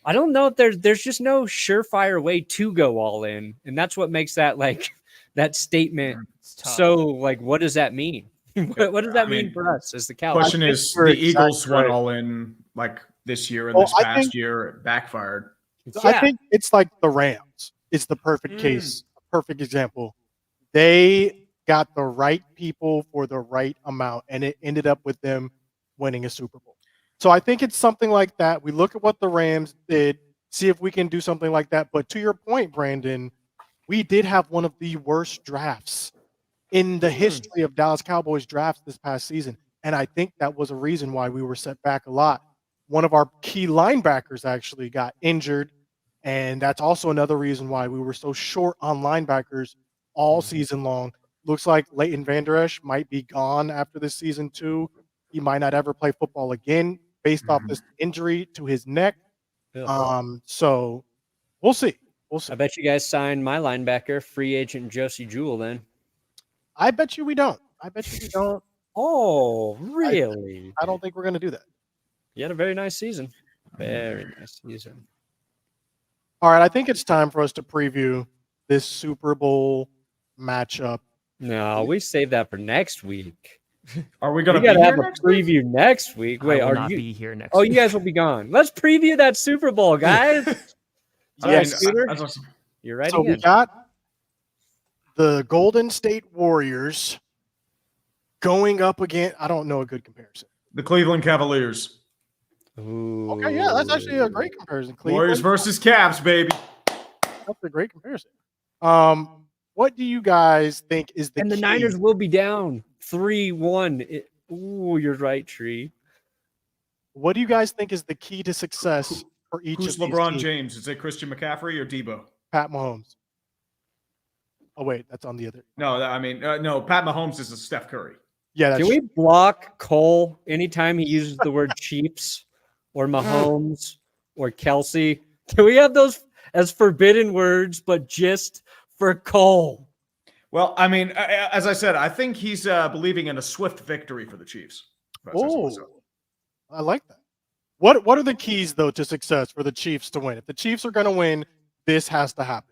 I don't know if there's just no surefire way to go all in. And that's what makes that, like, that statement so, like, what does that mean? what does that mean for us as the Cowboys? Question is, the Eagles went all in, like, this year, and this past year it backfired. I think it's like the Rams. It's the perfect case, perfect example. They got the right people for the right amount, and it ended up with them winning a Super Bowl. So I think it's something like that. We look at what the Rams did, see if we can do something like that. But to your point, Brandon, we did have one of the worst drafts in the history of Dallas Cowboys drafts this past season. And I think that was a reason why we were set back a lot. One of our key linebackers actually got injured. And that's also another reason why we were so short on linebackers all season long. Looks like Leighton Vander Esch might be gone after this season too. He might not ever play football again based off this injury to his neck. So we'll see. I bet you guys signed my linebacker, free agent Josie Jewell, then. I bet you we don't. Oh, really? I don't think we're going to do that. You had a very nice season. Very nice season. All right, I think it's time for us to preview this Super Bowl matchup. No, we save that for next week. Are we going to be have a preview next week? Wait, I will are not you be here next Oh, week. you guys will be gone. Let's preview that Super Bowl, guys. Scooter? You're right. So we got the Golden State Warriors going up again. I don't know a good comparison. The Cleveland Cavaliers. Ooh. Okay, yeah, that's actually a great comparison. Cleveland, Warriors versus Cavs, baby. That's a great comparison. What do you guys think is the And the key? Niners will be down 3-1. Ooh, you're right, Tree. What do you guys think is the key to success for each Who's of these LeBron teams? James? Is it Christian McCaffrey or Debo? Pat Mahomes. Oh, wait, that's on the other. No, no, Pat Mahomes is a Steph Curry. Yeah, that's Can we block Cole anytime he uses the word Chiefs or Mahomes or Kelsey? Can we have those as forbidden words, but just for Cole? Well, I mean, as I said, I think he's believing in a swift victory for the Chiefs. Oh, I like that. What are the keys though to success for the Chiefs to win? If the Chiefs are going to win, this has to happen.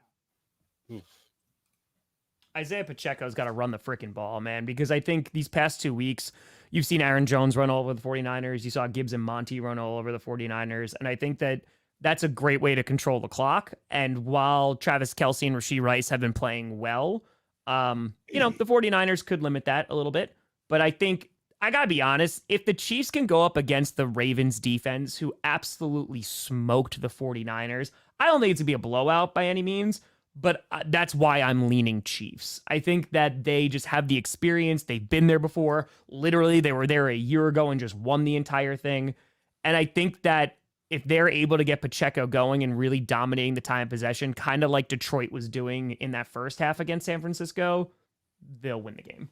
Isaiah Pacheco's got to run the freaking ball, man, because I think these past 2 weeks, you've seen Aaron Jones run all over the 49ers. You saw Gibbs and Monty run all over the 49ers. And I think that that's a great way to control the clock. And while Travis Kelce and Rashee Rice have been playing well, the 49ers could limit that a little bit. But I think, I got to be honest, if the Chiefs can go up against the Ravens defense, who absolutely smoked the 49ers, I don't think it's going to be a blowout by any means. But that's why I'm leaning Chiefs. I think that they just have the experience. They've been there before. Literally, they were there a year ago and just won the entire thing. And I think that if they're able to get Pacheco going and really dominating the time of possession, kind of like Detroit was doing in that first half against San Francisco, they'll win the game.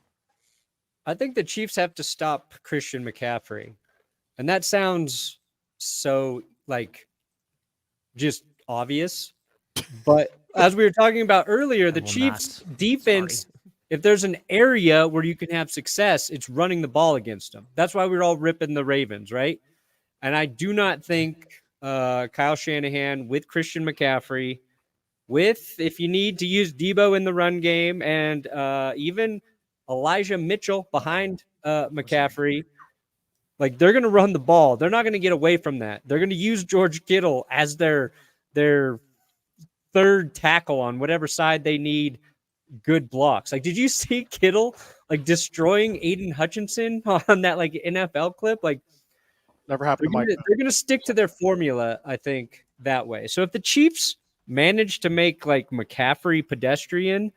I think the Chiefs have to stop Christian McCaffrey. And that sounds so, just obvious. But as we were talking about earlier, the Chiefs defense, if there's an area where you can have success, it's running the ball against them. That's why we're all ripping the Ravens, right? And I do not think Kyle Shanahan with Christian McCaffrey, if you need to use Debo in the run game, and even Elijah Mitchell behind McCaffrey, they're going to run the ball. They're not going to get away from that. They're going to use George Kittle as their third tackle on whatever side they need good blocks. Did you see Kittle destroying Aiden Hutchinson on that NFL clip? Never happened to Mike. They're going to stick to their formula, I think, that way. So if the Chiefs manage to make McCaffrey pedestrian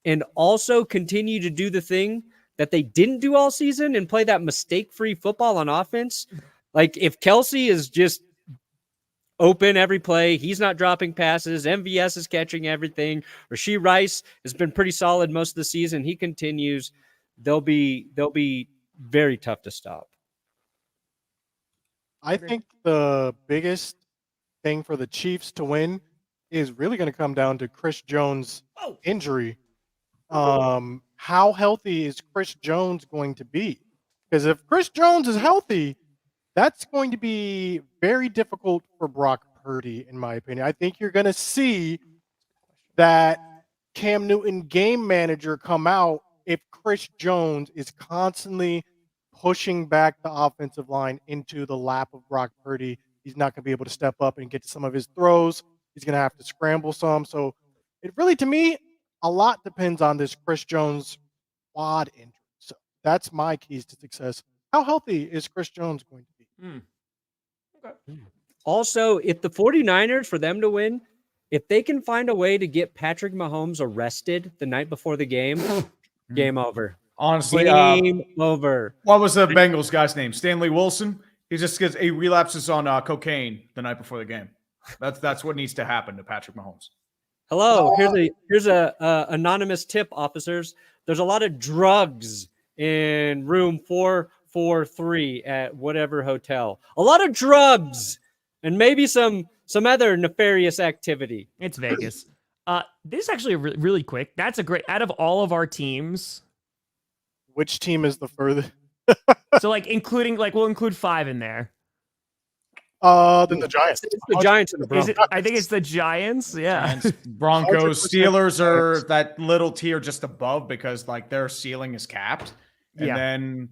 and also continue to do the thing that they didn't do all season and play that mistake-free football on offense, if Kelce is just open every play, he's not dropping passes, MVS is catching everything, Rashee Rice has been pretty solid most of the season, he continues, they'll be very tough to stop. I think the biggest thing for the Chiefs to win is really going to come down to Chris Jones' injury. How healthy is Chris Jones going to be? Because if Chris Jones is healthy, that's going to be very difficult for Brock Purdy, in my opinion. I think you're going to see that Cam Newton game manager come out if Chris Jones is constantly pushing back the offensive line into the lap of Brock Purdy. He's not going to be able to step up and get to some of his throws. He's going to have to scramble some. So it really, to me, a lot depends on this Chris Jones quad injury. So that's my keys to success. How healthy is Chris Jones going to be? Okay. Also, if the 49ers, for them to win, if they can find a way to get Patrick Mahomes arrested the night before the game, game over. Honestly, game over. What was the Bengals guy's name? Stanley Wilson. He relapses on cocaine the night before the game. That's what needs to happen to Patrick Mahomes. Hello, here's a anonymous tip, officers. There's a lot of drugs in room 443 at whatever hotel. A lot of drugs and maybe some other nefarious activity. It's Vegas. This is actually really quick. That's a great, out of all of our teams. Which team is the furthest? So including, we'll include 5 in there. Then the Giants. It's the Giants and the Broncos. I think it's the Giants. Yeah. Giants, Broncos, Steelers are that little tier just above because their ceiling is capped. And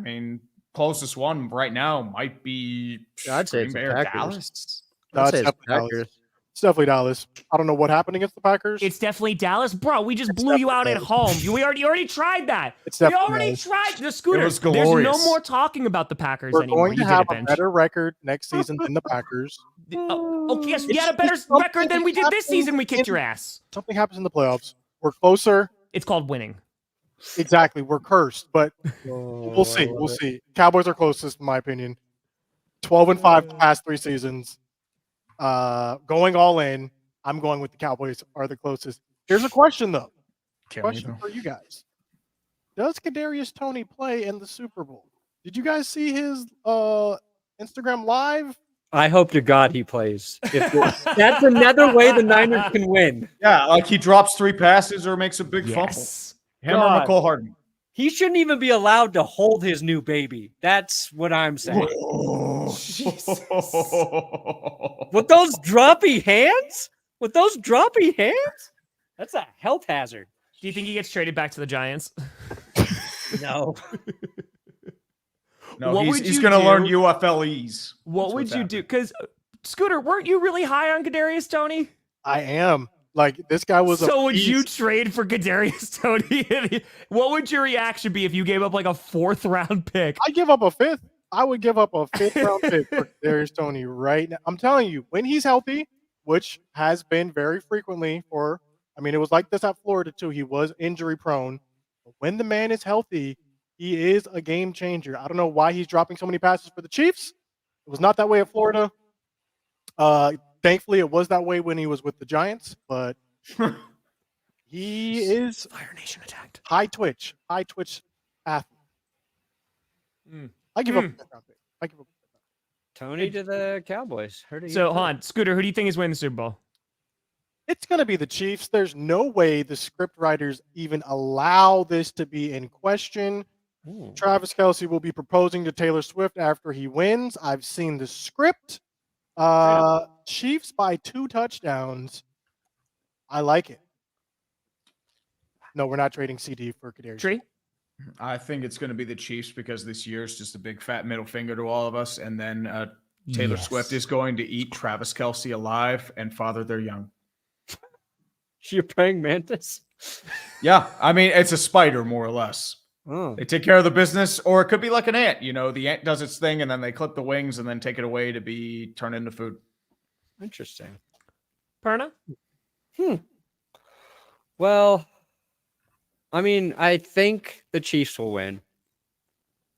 then, closest one right now might be I'd say it's Dallas. No, it's definitely Dallas. I don't know what happened against the Packers. It's definitely Dallas, bro. We just blew you out at home. We already tried that. We already tried the Scooter. It was There's glorious. no more talking about the Packers We're anymore. going to have a better record next season than the Packers. Yes, we had a better record than we did this season. We kicked your ass. Something happens in the playoffs. We're closer. It's called winning. Exactly. We're cursed, but we'll see. We'll see. Cowboys are closest, in my opinion. 12-5 the past 3 seasons. Going all in, I'm going with the Cowboys are the closest. Here's a question, though. Question for you guys. Does Kadarius Toney play in the Super Bowl? Did you guys see his Instagram Live? I hope to God he plays. That's another way the Niners can win. Yeah, he drops 3 passes or makes a big fumble. Him or McCole Hardman. He shouldn't even be allowed to hold his new baby. That's what I'm saying. With those droppy hands? That's a health hazard. Do you think he gets traded back to the Giants? No. No, he's going to learn UFLEs. What would you do? Because, Scooter, weren't you really high on Kadarius Toney? I am. Like, this guy was So would you trade for Kadarius Toney? What would your reaction be if you gave up like a 4th round pick? I'd give up a 5th. I would give up a 5th round pick for Kadarius Toney right now. I'm telling you, when he's healthy, which has been very frequently it was like this at Florida too. He was injury prone. But when the man is healthy, he is a game changer. I don't know why he's dropping so many passes for the Chiefs. It was not that way at Florida. Thankfully, it was that way when he was with the Giants, but he is Fire Nation attacked. high twitch athlete. I give up a 5th round pick. Toney to the Cowboys. So, Han, Scooter, who do you think is winning the Super Bowl? It's going to be the Chiefs. There's no way the script writers even allow this to be in question. Travis Kelce will be proposing to Taylor Swift after he wins. I've seen the script. Chiefs by 2 touchdowns. I like it. No, we're not trading CD for Kadarius. Tree? I think it's going to be the Chiefs because this year is just a big fat middle finger to all of us. And then Taylor Swift is going to eat Travis Kelce alive and father their young. She a praying mantis? Yeah. I mean, it's a spider, more or less. Oh. They take care of the business, or it could be like an ant. You know, the ant does its thing and then they clip the wings and then take it away to be turned into food. Interesting. Perna? Well, I mean, I think the Chiefs will win.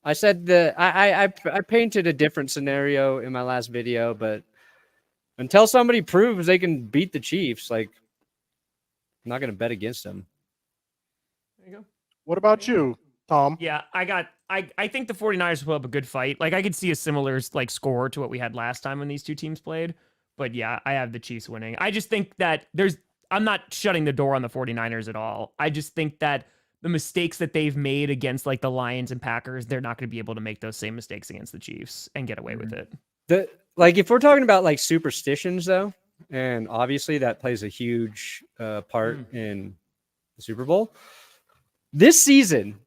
I said I painted a different scenario in my last video, but until somebody proves they can beat the Chiefs, like, I'm not going to bet against them. There you go. What about you, Tom? Yeah, I think the 49ers will have a good fight. Like, I could see a similar like score to what we had last time when these two teams played. But yeah, I have the Chiefs winning. I just think that I'm not shutting the door on the 49ers at all. I just think that the mistakes that they've made against like the Lions and Packers, they're not going to be able to make those same mistakes against the Chiefs and get away with it. If we're talking about like superstitions though, and obviously that plays a huge part in the Super Bowl. This season,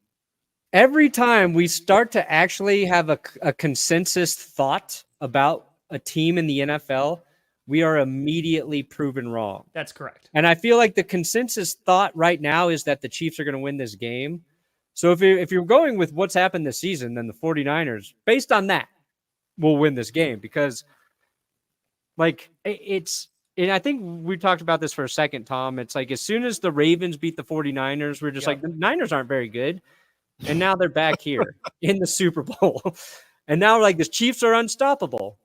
every time we start to actually have a consensus thought about a team in the NFL, we are immediately proven wrong. That's correct. And I feel like the consensus thought right now is that the Chiefs are going to win this game. So if you're going with what's happened this season, then the 49ers, based on that, will win this game because like and I think we talked about this for a second, Tom. It's like as soon as the Ravens beat the 49ers, we're just like, the Niners aren't very good. And now they're back here in the Super Bowl. And now like the Chiefs are unstoppable.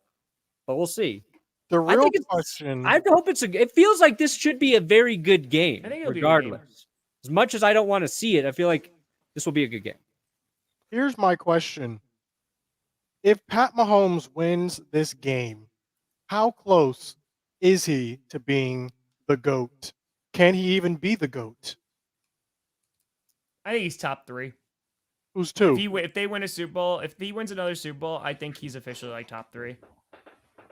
But we'll see. The real question. I hope it feels like this should be a very good game, I think it'll regardless. be a good game. As much as I don't want to see it, I feel like this will be a good game. Here's my question. If Pat Mahomes wins this game, how close is he to being the GOAT? Can he even be the GOAT? I think he's top 3. Who's 2? If they win a Super Bowl, if he wins another Super Bowl, I think he's officially like top 3.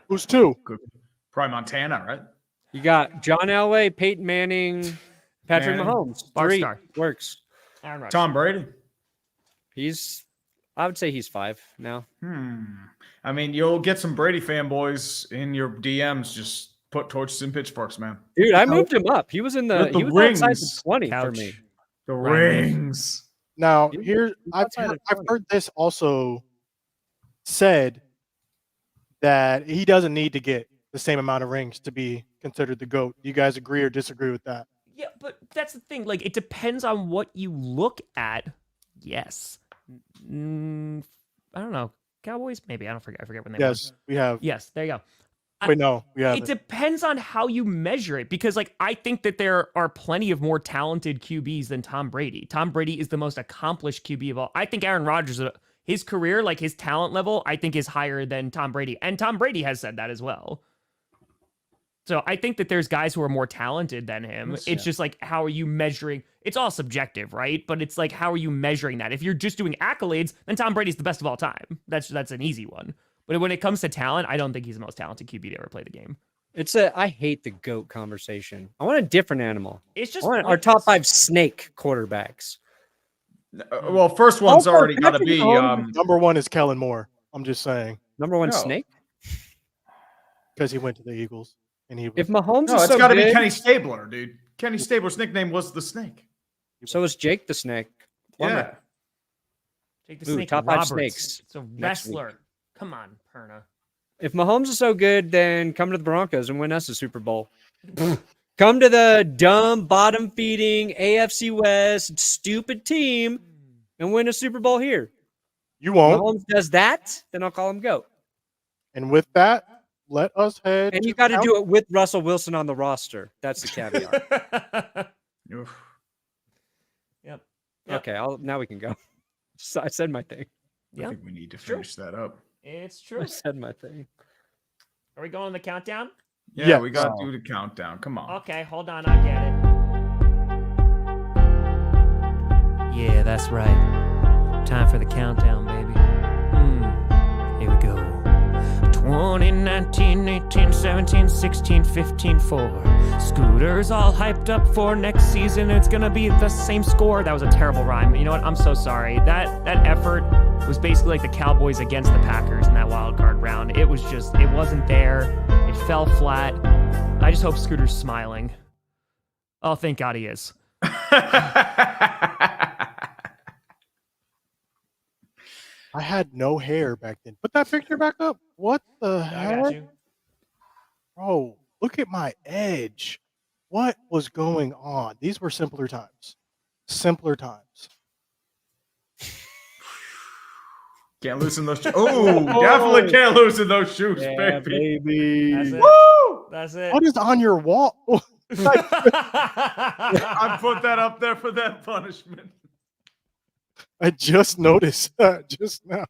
Who's 2? Probably Montana, right? You got John Elway, Peyton Manning, Patrick Mahomes. 3 Star. works. Aaron Rodgers. Tom Brady. I would say he's 5 now. I mean, you'll get some Brady fanboys in your DMs. Just put torches in pitchforks, man. Dude, I moved him up. He was in the he was rings. outside the 20 for Couch. me. The rings. Now, I've outside of heard this also said that he doesn't need to get the same amount of rings to be considered the GOAT. Do you guys agree or disagree with that? Yeah, but that's the thing. Like, it depends on what you look at. Yes. I don't know. Cowboys? Maybe. I forget when they won. Yes, we have. Yes, there you go. Wait, no, we have. It depends on how you measure it because, like, I think that there are plenty of more talented QBs than Tom Brady. Tom Brady is the most accomplished QB of all. I think Aaron Rodgers, his career, like his talent level, I think is higher than Tom Brady. And Tom Brady has said that as well. So I think that there's guys who are more talented than him. It's just like, how are you measuring? It's all subjective, right? But it's like, how are you measuring that? If you're just doing accolades, then Tom Brady's the best of all time. That's an easy one. But when it comes to talent, I don't think he's the most talented QB to ever play the game. I hate the GOAT conversation. I want a different animal. It's just our top 5 snake quarterbacks. Well, first one's already got to be number 1 is Kellen Moore. I'm just saying. Number 1 snake? Because he went to the Eagles. And if Mahomes no, is it's so got to good, be Kenny Stabler, dude. Kenny Stabler's nickname was the Snake. So is Jake the Snake. Yeah. Jake the Snake top Roberts. 5 snakes. It's a wrestler. Come on, Perna. If Mahomes is so good, then come to the Broncos and win us a Super Bowl. Come to the dumb, bottom-feeding AFC West stupid team and win a Super Bowl here. You won't. If Mahomes does that, then I'll call him GOAT. And with that, let us head. And you got to do it with Russell Wilson on the roster. That's the caveat. Yep. Okay, now we can go. So I said my thing. I think we need to finish that up. It's true. I said my thing. Are we going on the countdown? Yeah, we got to do the countdown. Come on. Okay, hold on. I get it. Yeah, that's right. Time for the countdown, baby. Here we go. 2019, 18, 17, 16, 15, 4. Scooter's all hyped up for next season. It's going to be the same score. That was a terrible rhyme. You know what? I'm so sorry. That effort was basically like the Cowboys against the Packers in that wild card round. It wasn't there. It fell flat. I just hope Scooter's smiling. Oh, thank God he is. I had no hair back then. Put that picture back up. What the heck? I got you. Bro, look at my edge. What was going on? These were simpler times. Simpler times. Can't loosen those shoes. Oh, definitely can't loosen those shoes, baby. That's it. Woo! That's it. What is on your wall? I put that up there for that punishment. I just noticed just now.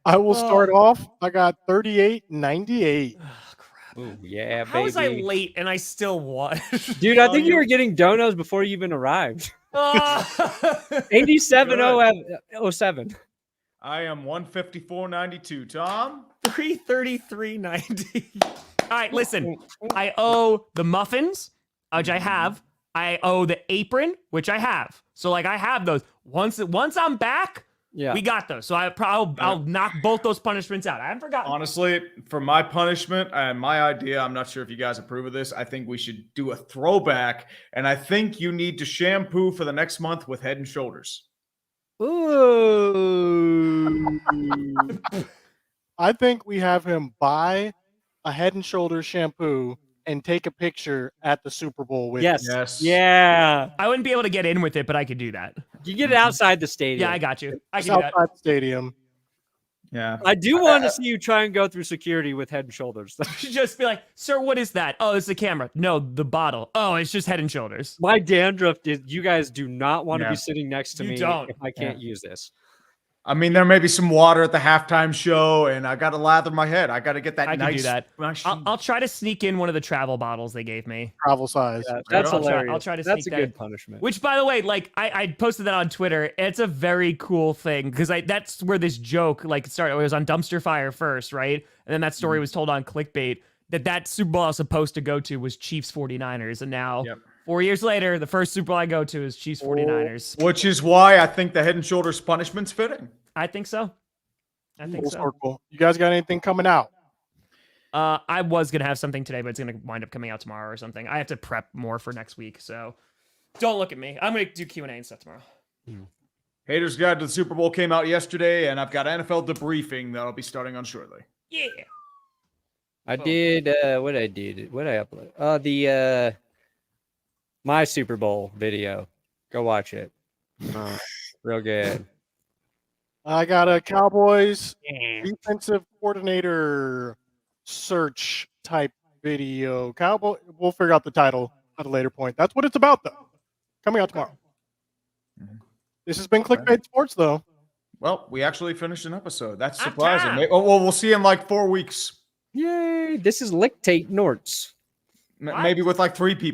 I will start off. I got 38-98. Oh, crap. Ooh, yeah, baby. How was I late and I still won? Dude, I think you were getting donos before you even arrived. 87-07. I am 154.92. Tom? 333.90. All right, listen. I owe the muffins, which I have. I owe the apron, which I have. So like I have those. Once I'm back, we got those. So I'll knock both those punishments out. I haven't forgotten. Honestly, for my punishment and my idea, I'm not sure if you guys approve of this. I think we should do a throwback, and I think you need to shampoo for the next month with Head and Shoulders. Ooh. I think we have him buy a Head and Shoulders shampoo and take a picture at the Super Bowl with Yes. Yeah. I wouldn't be able to get in with it, but I could do that. You get it outside the stadium. Yeah, I got you. I can do that. outside the stadium. Yeah. I do want to see you try and go through security with Head and Shoulders. Just be like, sir, what is that? Oh, it's the camera. No, the bottle. Oh, it's just Head and Shoulders. My dandruff you guys do not want to be sitting next to me don't. if I can't use this. I mean, there may be some water at the halftime show, and I got to lather my head. I got to get that I nice. can do that. I'll try to sneak in one of the travel bottles they gave me. Travel size. Yeah, that's hilarious. I'll try to That's sneak a that good in. punishment. Which, by the way, like I posted that on Twitter. It's a very cool thing because that's where this joke started. It was on Dumpster Fire first, right? And then that story was told on Clickbait that Super Bowl I was supposed to go to was Chiefs 49ers, and now 4 years later, the first Super Bowl I go to is Chiefs 49ers. Which is why I think the Head and Shoulders punishment's fitting. I think so. Full circle. You guys got anything coming out? I was gonna have something today, but it's gonna wind up coming out tomorrow or something. I have to prep more for next week, so don't look at me. I'm gonna do Q&A and stuff tomorrow. Haters Guide to the Super Bowl came out yesterday, and I've got NFL debriefing that I'll be starting on shortly. Yeah. I did what I upload? The my Super Bowl video. Go watch it. Real good. I got a Cowboys defensive coordinator search type video. We'll figure out the title at a later point. That's what it's about, though. Coming out tomorrow. This has been Clickbait Sports, though. Well, we actually finished an episode. That's surprising. We'll see in like 4 weeks. Yay! This is Lictate Norts. Maybe with like 3 people.